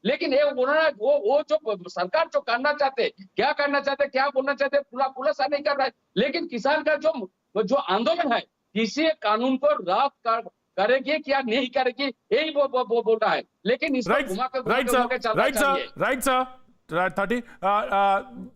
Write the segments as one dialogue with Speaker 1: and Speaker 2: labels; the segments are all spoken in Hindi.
Speaker 1: लेकिन ये उन्होंने वो जो सरकार जो करना चाहते, क्या करना चाहते, क्या बोलना चाहते, पूरा सा नहीं कर रहा है। लेकिन किसान का जो आंदोलन है, किसी कानून को रद्द करेगी क्या नहीं करेगी, यही वो बोल रहा है। लेकिन इसको घुमा के चलना चाहिए।
Speaker 2: राइट सर 30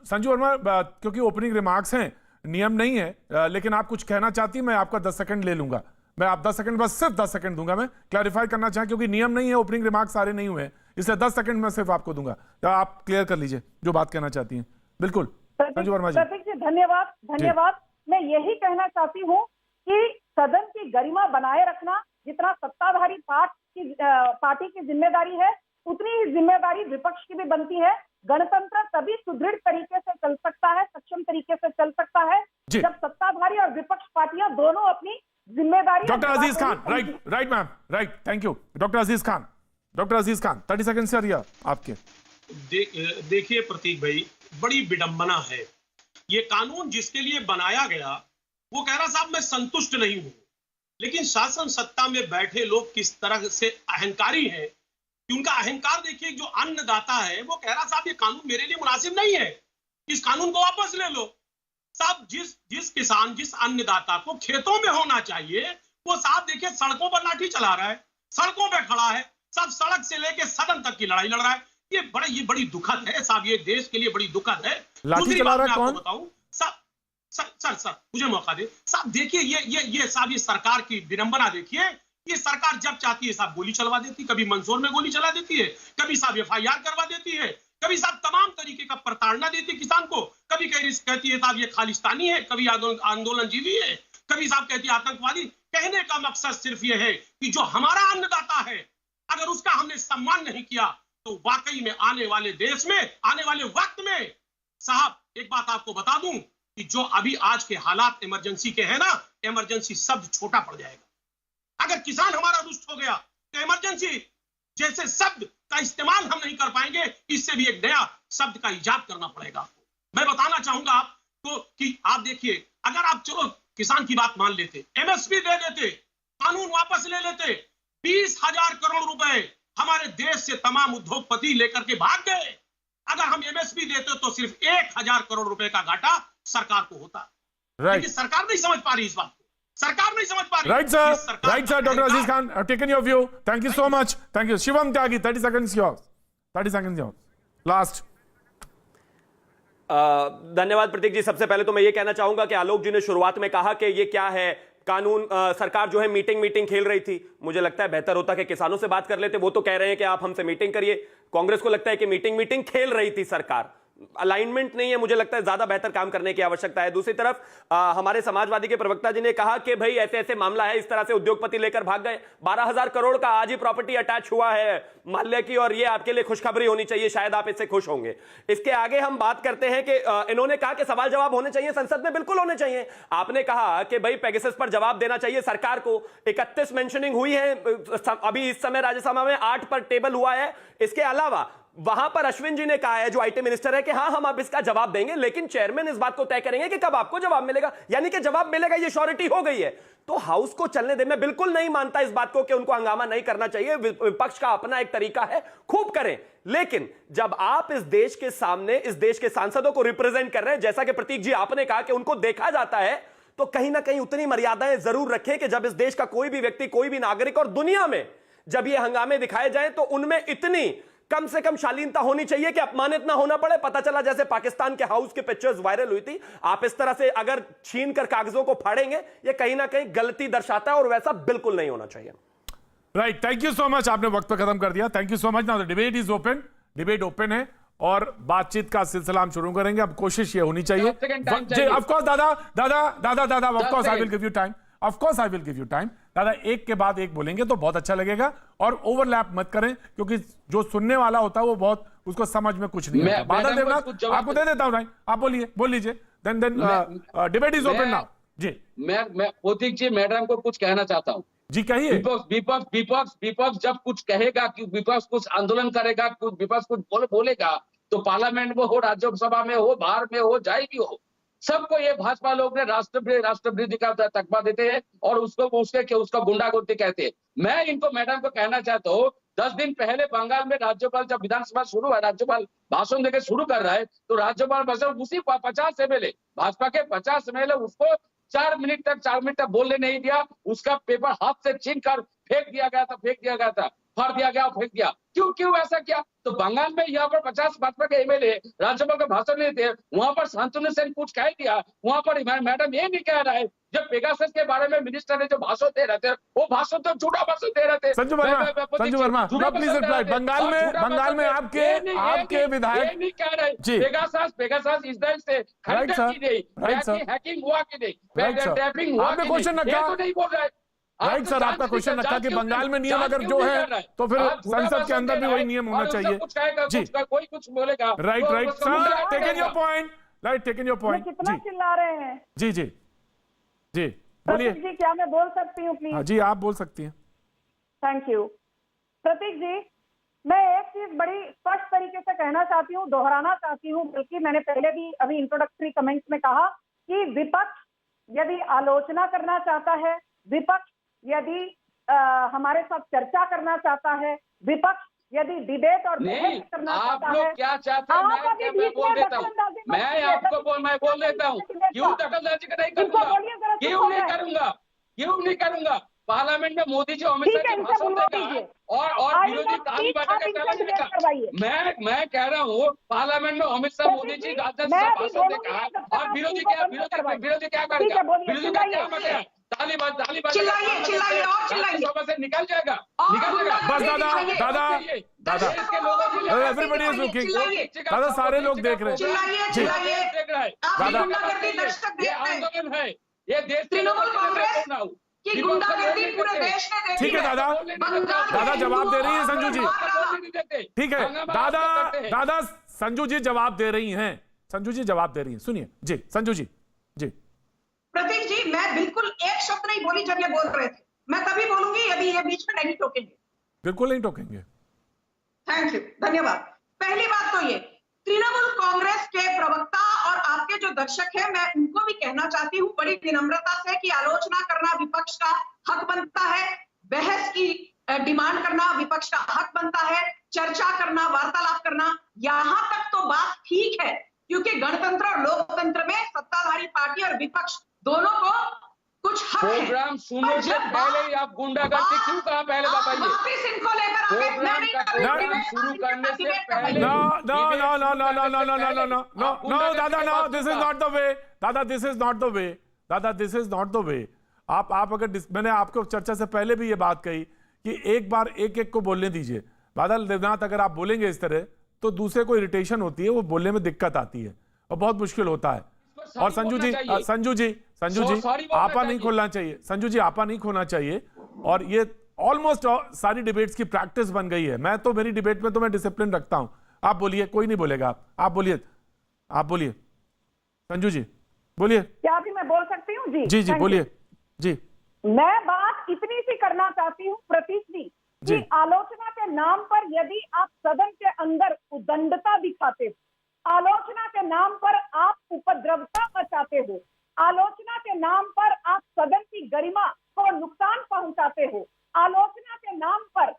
Speaker 2: संजू वर्मा, क्योंकि ओपनिंग रिमार्क्स हैं, नियम नहीं है, लेकिन आप कुछ कहना चाहती, मैं आपका 10 सेकंड ले लूंगा। मैं आप 10 सेकंड, बस सिर्फ 10 सेकंड दूंगा। मैं क्लैरिफाई करना चाहें, क्योंकि नियम नहीं है, ओपनिंग रिमार्क्स सारे नहीं हुए हैं, इसलिए 10 सेकंड में सिर्फ आपको दूंगा। तो आप क्लियर कर लीजिए जो बात कहना चाहती हैं। बिल्कुल संजू वर्मा जी।
Speaker 3: धन्यवाद। मैं यही कहना चाहती हूँ कि सदन की गरिमा बनाए रखना जितना सत्ताधारी पार्टी की जिम्मेदारी है, उतनी ही जिम्मेदारी विपक्ष की भी बनती है। गणतंत्र तभी सुदृढ़ तरीके से चल सकता है, सक्षम तरीके से चल सकता है, जब सत्ताधारी और विपक्ष पार्टियां दोनों अपनी जिम्मेदारी।
Speaker 2: Doctor Aziz Khan, right ma'am, right, thank you. Doctor Aziz Khan 30 second से आपके।
Speaker 4: देखिए प्रतीक भाई, बड़ी विडंबना है। ये कानून जिसके लिए बनाया गया, वो कह रहा साहब मैं संतुष्ट नहीं हूं, लेकिन शासन सत्ता में बैठे लोग किस तरह से अहंकारी हैं कि उनका अहंकार देखिए। जो अन्नदाता है वो कह रहा साहब ये कानून मेरे लिए मुनासिब नहीं है, इस कानून को वापस ले लो। साहब जिस किसान, जिस अन्नदाता को खेतों में होना चाहिए, वो साहब देखिए सड़कों पर लाठी चला रहा है, सड़कों पे खड़ा है, सब सड़क से लेके सदन तक की लड़ाई लड़ रहा है। ये बड़ी दुखद है साहब, ये देश के लिए बड़ी दुखद है।
Speaker 2: दूसरी बात मैं आपको
Speaker 4: बताऊं साहब, सर मुझे मौका दे साहब। देखिए ये साहब, ये सरकार की विडंबना देखिए। ये सरकार जब चाहती है साहब गोली चलवा देती, कभी मंदसौर में गोली चला देती है, कभी साहब FIR करवा देती है, कभी साहब तमाम तरीके का प्रताड़ना देती है किसान को, कभी कहती है साहब ये खालिस्तानी है, कभी आंदोलनजीवी है, कभी साहब कहती है आतंकवादी। कहने का मकसद सिर्फ ये है कि जो हमारा अन्नदाता है, अगर उसका हमने सम्मान नहीं किया, तो वाकई में आने वाले देश में, आने वाले वक्त में साहब, एक बात आपको बता दूं कि जो अभी आज के हालात इमरजेंसी के हैं ना, इमरजेंसी शब्द छोटा पड़ जाएगा। अगर किसान हमारा रुष्ट हो गया, तो इमरजेंसी जैसे शब्द का इस्तेमाल हम नहीं कर पाएंगे, इससे भी एक नया शब्द का इजाद करना पड़ेगा आपको। मैं बताना चाहूंगा आपको कि आप देखिए, अगर आप चलो किसान की बात मान लेते, MSP दे देते, कानून वापस ले लेते, 20,000 करोड़ रुपए हमारे देश से तमाम उद्योगपति लेकर के भाग गए। अगर हम MSP देते तो सिर्फ 1,000 करोड़ रुपए का घाटा सरकार को होता। लेकिन सरकार नहीं समझ पा रही इस बात को, सरकार नहीं समझ पा रही।
Speaker 2: Right sir, doctor Aziz Khan, I've taken your view. Thank you so much. Thank you. Shivam Tyagi, 30 seconds yours. 30 seconds yours. Last.
Speaker 5: धन्यवाद प्रतीक जी। सबसे पहले तो मैं ये कहना चाहूंगा कि आलोक जी ने शुरुआत में कहा कि ये क्या है कानून, सरकार जो है मीटिंग खेल रही थी। मुझे लगता है बेहतर होता कि किसानों से बात कर लेते। वो तो कह रहे हैं कि आप हमसे मीटिंग करिए, कांग्रेस को लगता है कि मीटिंग खेल रही थी सरकार। अलाइनमेंट नहीं है, मुझे लगता है ज्यादा बेहतर काम करने की आवश्यकता है। दूसरी तरफ हमारे समाजवादी के प्रवक्ता जी ने कहा कि भाई ऐसे मामला है, इस तरह से उद्योगपति लेकर भाग गए। 12,000 करोड़ का आज ही प्रॉपर्टी अटैच हुआ है माल्या की, और ये आपके लिए खुशखबरी होनी चाहिए, शायद आप इससे खुश होंगे। इसके आगे हम बात करते हैं कि इन्होंने कहा कि सवाल जवाब होने चाहिए संसद में, बिल्कुल होने चाहिए। आपने कहा कि भाई पेगासस पर जवाब देना चाहिए सरकार को। 31 मेंशनिंग हुई है अभी इस समय राज्यसभा में, 8 पर टेबल हुआ है। इसके अलावा वहां पर अश्विन जी ने कहा है, जो IT मिनिस्टर है, कि हां हम अब इसका जवाब देंगे, लेकिन चेयरमैन इस बात को तय करेंगे कि कब आपको जवाब मिलेगा, यानी कि जवाब मिलेगा, ये श्योरिटी हो गई है। तो हाउस को चलने दे। मैं बिल्कुल नहीं मानता इस बात को कि उनको हंगामा नहीं करना चाहिए, विपक्ष का अपना एक तरीका है, खूब करें। लेकिन जब आप इस देश के सामने इस देश के सांसदों को रिप्रेजेंट कर रहे हैं, जैसा कि प्रतीक जी आपने कहा कि उनको देखा जाता है, तो कहीं ना कहीं उतनी मर्यादाएं जरूर रखें कि जब इस देश का कोई भी व्यक्ति, कोई भी नागरिक और दुनिया में जब ये हंगामे दिखाए जाए, तो उनमें इतनी कम से कम शालीनता होनी चाहिए कि अपमानित ना होना पड़े। पता चला जैसे पाकिस्तान के हाउस की पिक्चर्स वायरल हुई थी, आप इस तरह से अगर छीन कर कागजों को फाड़ेंगे, ये कहीं ना कहीं गलती दर्शाता है, और वैसा बिल्कुल नहीं होना चाहिए।
Speaker 2: Right, thank you so much. आपने वक्त पे खत्म कर दिया। Thank you so much. Now the debate is open. Debate open है और बातचीत का सिलसिला हम शुरू करेंगे। अब कोशिश ये होनी चाहिए, ऑफ कोर्स दादा, of course I will give you time, of course I will give you time. दादा एक के बाद एक बोलेंगे तो बहुत अच्छा लगेगा, और ओवरलैप मत करें, क्योंकि जो सुनने वाला होता है वो बहुत, उसको समझ में कुछ नहीं आता। बादल देवनाथ, आपको दे देता हूं टाइम, आप बोल लीजिए। Then debate is open now. जी
Speaker 1: मैं प्रतीक जी, मैडम को कुछ कहना चाहता हूँ।
Speaker 2: जी कहिए।
Speaker 1: विपक्ष जब कुछ कहेगा, कि विपक्ष कुछ आंदोलन करेगा, कुछ विपक्ष कुछ बोलेगा, तो पार्लियामेंट में हो, राज्यसभा में हो, बाहर में हो, जाए भी हो, सबको ये भाजपा लोग ने राष्ट्रविरोधी का तकमा देते हैं, और उसको गुंडागर्दी कहते हैं। मैं इनको, मैडम को कहना चाहता हूँ 10 दिन पहले बंगाल में राज्यपाल जब विधानसभा शुरू है, राज्यपाल भाषण देकर शुरू कर रहा है, तो राज्यपाल भाषण उसी 50 एमएलए, भाजपा के 50 एमएलए उसको 4 मिनट तक बोलने नहीं दिया। उसका पेपर हाथ से छीन कर फेंक दिया गया था, फाड़ दिया गया, फेंक दिया। क्यों ऐसा किया? तो बंगाल में यहाँ पर 50 भाजपा के एमएलए राज्यपाल का भाषण नहीं थे, वहां पर शांतनु सेन कुछ कह दिया, वहां पर मैडम ये नहीं कह रहा है जब पेगासस के बारे में मिनिस्टर ने जो भाषण दे रहे थे, वो भाषण तो झूठा भाषण दे रहे थे।
Speaker 2: Sanju Verma please reply. बंगाल में आपके विधायक
Speaker 1: नहीं कह रहे पेगासस इजराइल से खरीदा की नहीं, हैकिंग हुआ कि नहीं, टैपिंग हुआ,
Speaker 2: आपने क्वेश्चन रखा
Speaker 1: तो नहीं बोल रहे।
Speaker 2: राइट सर, आपका क्वेश्चन रखा कि बंगाल में नियम अगर जो है तो फिर संसद के अंदर भी वही नियम होना चाहिए। जी,
Speaker 1: कोई कुछ बोलेगा।
Speaker 2: Right sir, taken your point, taken your point.
Speaker 3: कितना चिल्ला रहे हैं?
Speaker 2: जी बोलिए।
Speaker 3: प्रतीक जी, क्या मैं बोल सकती हूँ प्लीज?
Speaker 2: हाँ जी, आप बोल सकती हैं।
Speaker 3: Thank you. प्रतीक जी, मैं एक चीज बड़ी स्पष्ट तरीके से कहना चाहती हूँ, दोहराना चाहती हूँ, बल्कि मैंने पहले भी अभी इंट्रोडक्टरी कमेंट्स में कहा कि विपक्ष यदि आलोचना करना चाहता है, विपक्ष यदि हमारे साथ चर्चा करना चाहता है, विपक्ष यदि डिबेट और बहस करना चाहता है,
Speaker 1: आप लोग क्या चाहते हैं मैं बोल देता हूँ, मैं बोल देता हूँ। क्यों दखलंदाजी नहीं करूंगा? क्यों नहीं करूंगा? पार्लियामेंट में मोदी जी अमित शाह भाषण देगा और विरोधी ताली बजाएगा। मैं कह रहा हूँ पार्लियामेंट में अमित शाह मोदी जी राजनाथ सिंह भाषण देगा और विरोधी क्या करेगा? विरोधी क्या करेगा? ताली
Speaker 6: चिल्लाइए और चिल्लाइए,
Speaker 1: निकल जाएगा।
Speaker 2: बस दादा एवरीबॉडी इज लुकिंग। दादा सारे लोग देख रहे हैं।
Speaker 6: चिल्लाइए।
Speaker 2: दादा
Speaker 1: ये आंदोलन है, ये देश
Speaker 6: तृणमूल कांग्रेस की गुंडागर्दी पूरे देश ने देखी।
Speaker 2: ठीक है दादा जवाब दे रही है संजू जी। ठीक है दादा संजू जी जवाब दे रही हैं। सुनिए जी संजू जी।
Speaker 6: प्रतीक जी, मैं बिल्कुल एक शब्द नहीं बोली जब ये बोल रहे थे। मैं तभी बोलूंगी यदि ये बीच में नहीं टोकेंगे।
Speaker 2: बिल्कुल नहीं टोकेंगे।
Speaker 6: थैंक यू, धन्यवाद। पहली बात तो ये तृणमूल कांग्रेस के प्रवक्ता और आपके जो दर्शक हैं, मैं उनको भी कहना चाहती हूँ बड़ी विनम्रता से कि आलोचना करना विपक्ष का हक बनता है, बहस की डिमांड करना विपक्ष का हक बनता है, चर्चा करना, वार्तालाप करना, यहां तक तो बात ठीक है, क्योंकि गणतंत्र और लोकतंत्र में सत्ताधारी पार्टी और विपक्ष दोनों को कुछ हक है।
Speaker 1: प्रोग्राम सुनने से पहले ही आप गुंडागर्दी क्यों कहा? पहले बताइए।
Speaker 6: वापिस इनको लेकर
Speaker 1: प्रोग्राम शुरू करने से पहले
Speaker 2: नो दादा this is not the way. दादा this is not the way. आप अगर मैंने आपको चर्चा से पहले भी ये बात कही कि एक बार एक को बोलने दीजिए। बादल देवनाथ, अगर आप बोलेंगे इस तरह तो दूसरे को इरिटेशन होती है, वो बोलने में दिक्कत आती है और बहुत मुश्किल होता है। और संजू जी आपा नहीं खोलना चाहिए। संजू जी आपा नहीं खोलना चाहिए। और ये ऑलमोस्ट सारी डिबेट्स की प्रैक्टिस बन गई है। मैं तो मेरी डिबेट में तो मैं डिसिप्लिन रखता हूं। आप बोलिए, कोई नहीं बोलेगा। आप बोलिए संजू जी, बोलिए।
Speaker 3: क्या भी मैं बोल सकती हूँ? जी
Speaker 2: बोलिए जी।
Speaker 3: मैं बात इतनी सी करना चाहती हूँ प्रतीक जी कि आलोचना के नाम पर यदि आप सदन के अंदर उदंडता दिखाते हो, आलोचना के नाम पर आप उपद्रवता मचाते हो, आलोचना के नाम पर आप सदन की गरिमा को नुकसान पहुंचाते हो, आलोचना के नाम पर